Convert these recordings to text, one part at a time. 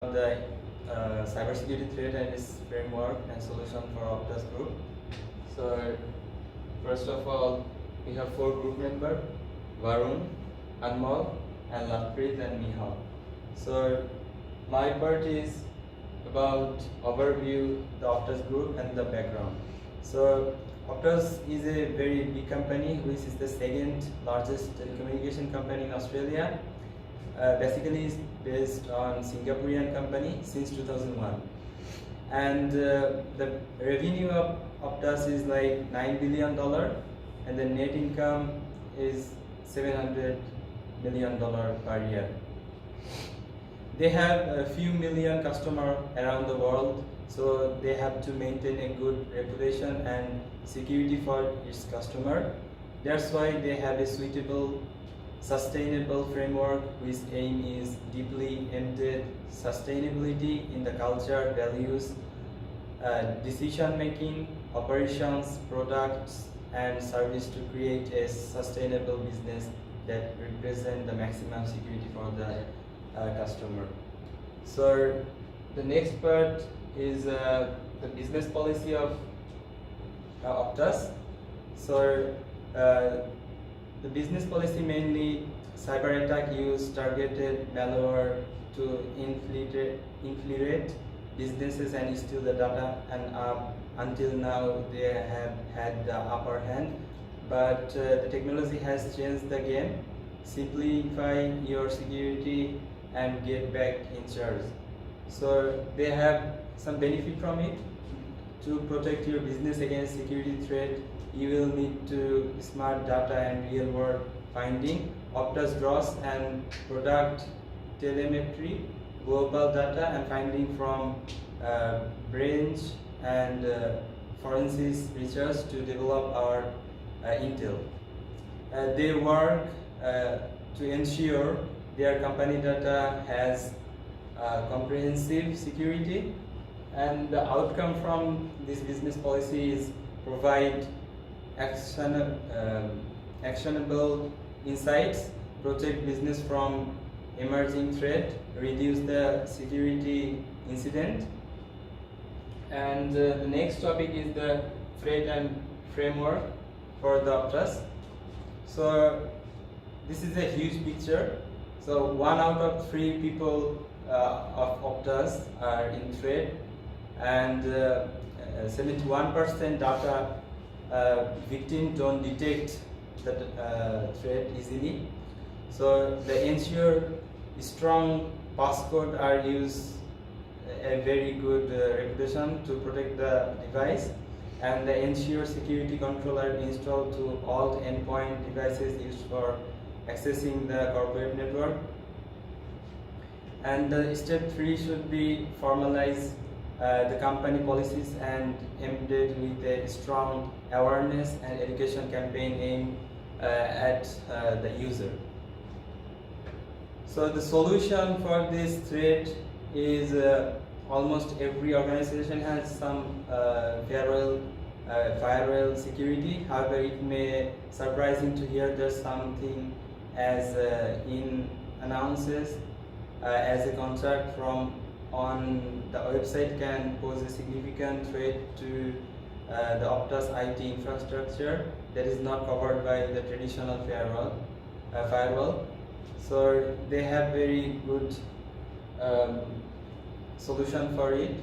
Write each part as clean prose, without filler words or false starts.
The cybersecurity threat and its framework and solution for Optus group. So first of all, we have 4 group members: Varun, Anmol, and Latpreet and Mihal. So my part is about overview the Optus group and the background. So Optus is a very big company, which is the second largest telecommunication company in Australia. Basically is based on Singaporean company since 2001, and the revenue of Optus is like $9 billion, and the net income is $700 million per year. They have a few million customers around the world, so they have to maintain a good reputation and security for its customer. That's why they have a suitable sustainable framework, which aim is deeply embedded sustainability in the culture, values, decision making, operations, products and service to create a sustainable business that represent the maximum security for the customer. So the next part is the business policy of Optus. So the business policy mainly cyber attack use targeted malware to infiltrate businesses and steal the data, and until now they have had the upper hand, but the technology has changed the game. Simplify your security and get back in charge. So they have some benefit from it. To protect your business against security threat, you will need to smart data and real world finding. Optus draws and product telemetry, global data and finding from branch and forensics research to develop our intel. They work to ensure their company data has comprehensive security, and the outcome from this business policy is provide actionable insights, protect business from emerging threat, reduce the security incident. And the next topic is the threat and framework for the Optus. So this is a huge picture. So 1 out of 3 people of Optus are in threat, and 71% data victims don't detect the threat easily. So they ensure strong passcode are used, a very good reputation to protect the device, and they ensure security controller installed to all endpoint devices used for accessing the corporate network. And the step 3 should be formalize the company policies and embedded with a strong awareness and education campaign aimed at the user. So the solution for this threat is almost every organization has some firewall security. However, it may surprising to hear there's something as in announces as a contract from on the website can pose a significant threat to the Optus IT infrastructure that is not covered by the traditional firewall. So they have very good solution for it.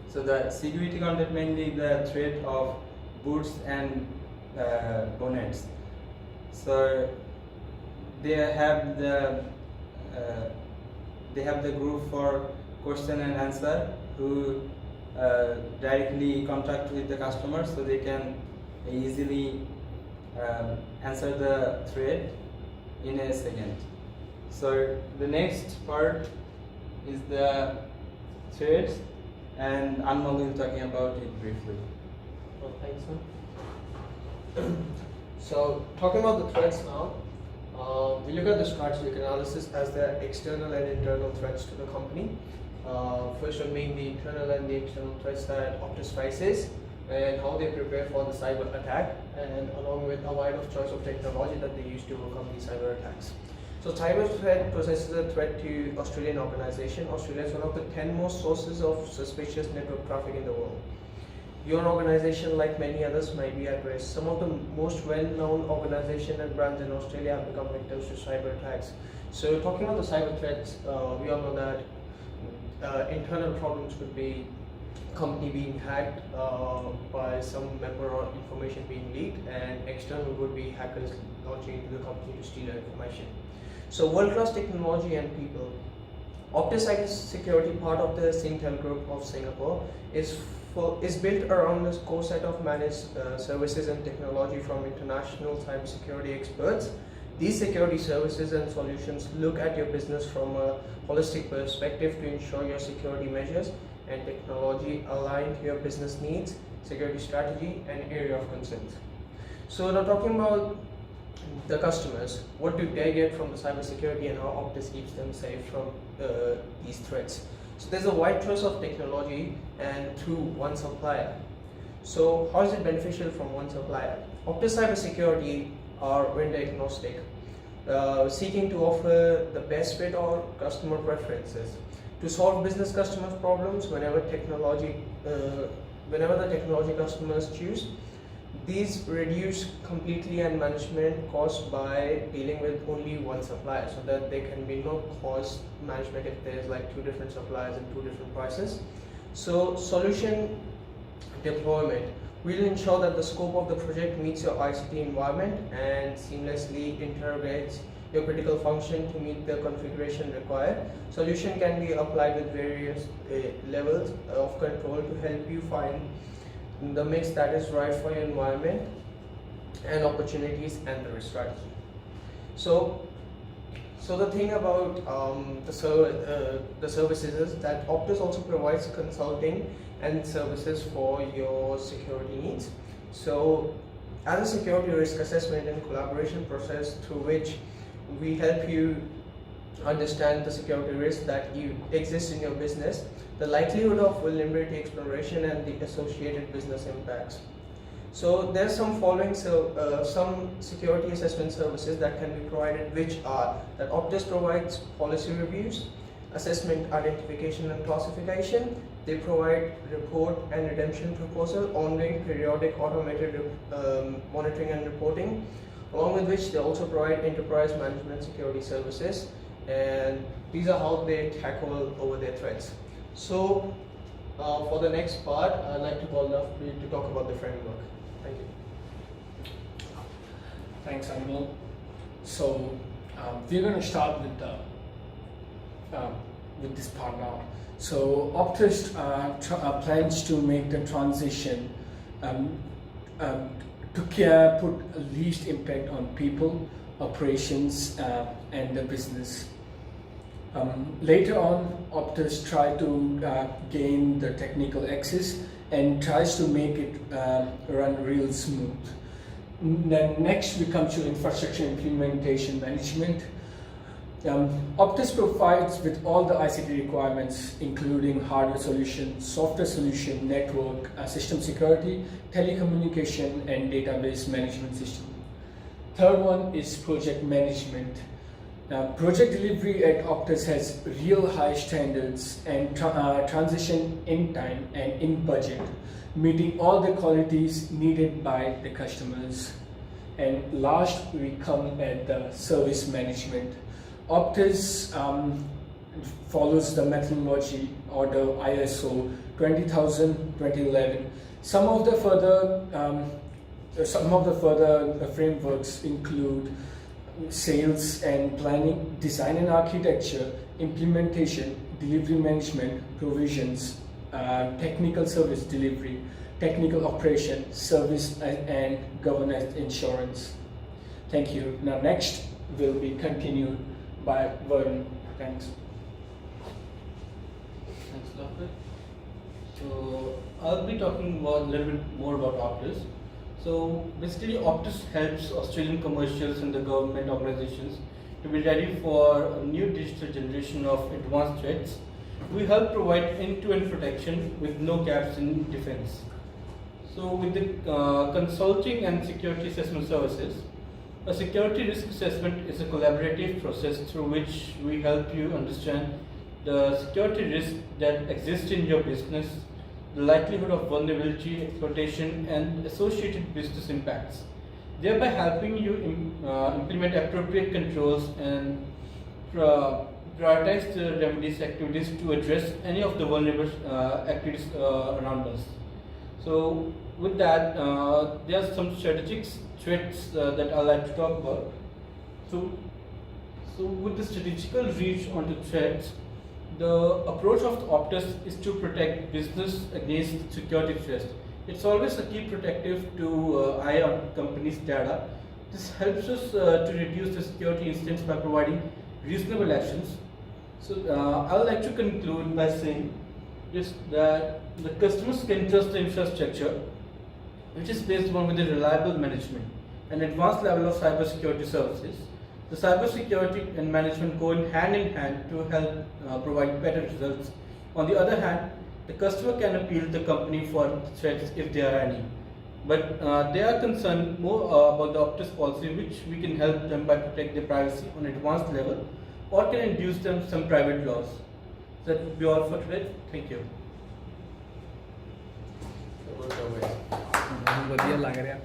So the security content mainly the threat of boots and bonnets. So they have the group for question and answer who directly contact with the customer, so they can easily answer the thread in a second. So the next part is the threads, and Anmol will talking about it briefly. Well, thanks, man. So talking about the threats now, we look at the strategic analysis as the external and internal threats to the company. First one being the internal and the external threats that Optus faces, and how they prepare for the cyber attack, and along with a wide of choice of technology that they use to overcome these cyber attacks. So cyber threat poses a threat to Australian organization. Australia is one of the 10 most sources of suspicious network traffic in the world. Your organization, like many others, might be at risk. Some of the most well-known organizations and brands in Australia have become victims to cyber attacks. So talking about the cyber threats, we all know that internal problems could be company being hacked by some member or information being leaked, and external would be hackers launching into the company to steal that information. So world-class technology and people. Optus Cybersecurity, part of the Singtel Group of Singapore, is built around a core set of managed services and technology from international cybersecurity experts. These security services and solutions look at your business from a holistic perspective to ensure your security measures and technology align to your business needs, security strategy, and area of concern. So now talking about the customers, what do they get from the cybersecurity and how Optus keeps them safe from these threats? So there's a wide choice of technology and through one supplier. So how is it beneficial from one supplier? Optus Cybersecurity are vendor agnostic, seeking to offer the best fit or customer preferences to solve business customers' problems whenever the technology customers choose. These reduce completely and management costs by dealing with only one supplier, so that there can be no cost management if there's like two different suppliers and two different prices. So solution deployment will ensure that the scope of the project meets your ICT environment and seamlessly integrates your critical function to meet the configuration required. Solution can be applied with various levels of control to help you find the mix that is right for your environment and opportunities and the risk strategy. So the thing about the services is that Optus also provides consulting and services for your security needs. So as a security risk assessment and collaboration process through which we help you understand the security risks that exist in your business, the likelihood of vulnerability exploration and the associated business impacts. So there's some following some security assessment services that can be provided, which are that Optus provides policy reviews, assessment, identification and classification. They provide report and redemption proposal, ongoing periodic automated monitoring and reporting, along with which they also provide enterprise management security services, and these are how they tackle over their threats. So for the next part, I'd like to call up to talk about the framework. Thank you. Thanks, Anmol. So we're going to start with this part now. So Optus plans to make the transition to put least impact on people, operations, and the business. Later on, Optus try to gain the technical access and tries to make it run real smooth. Then next we come to infrastructure implementation management. Optus provides with all the ICT requirements, including hardware solution, software solution, network, system security, telecommunication, and database management system. Third one is project management. Project delivery at Optus has real high standards and transition in time and in budget, meeting all the qualities needed by the customers. And last, we come at the service management. Optus follows the methodology or the ISO 20000-2011. Some of the further frameworks include sales and planning, design and architecture, implementation, delivery management, provisions, technical service delivery, technical operation, service and governance insurance. Thank you. Now next will be continued by Varun. Thanks. Thanks, Doctor. So I'll be talking about a little bit more about Optus. So basically, Optus helps Australian commercials and the government organizations to be ready for a new digital generation of advanced threats. We help provide end-to-end protection with no gaps in defense. So with the consulting and security assessment services, A security risk assessment is a collaborative process through which we help you understand the security risk that exists in your business, the likelihood of vulnerability, exploitation, and associated business impacts, thereby helping you implement appropriate controls and prioritize the remedies activities to address any of the vulnerable activities around us. So, with that, there are some strategic threats that I like to talk about. So with the strategical reach on the threats, the approach of the Optus is to protect business against security threats. It's always a key protective to eye on companies' data. This helps us to reduce the security incidents by providing reasonable actions. So I would like to conclude by saying just that the customers can trust the infrastructure, which is based on with a reliable management and advanced level of cybersecurity services. The cybersecurity and management go in hand to help provide better results. On the other hand, the customer can appeal to the company for threats if there are any. But they are concerned more about the Optus policy, which we can help them by protect their privacy on advanced level, or can induce them some private laws. That would be all for today. Thank you. ਵਧੀਆ ਲੱਗ ਰਿਹਾ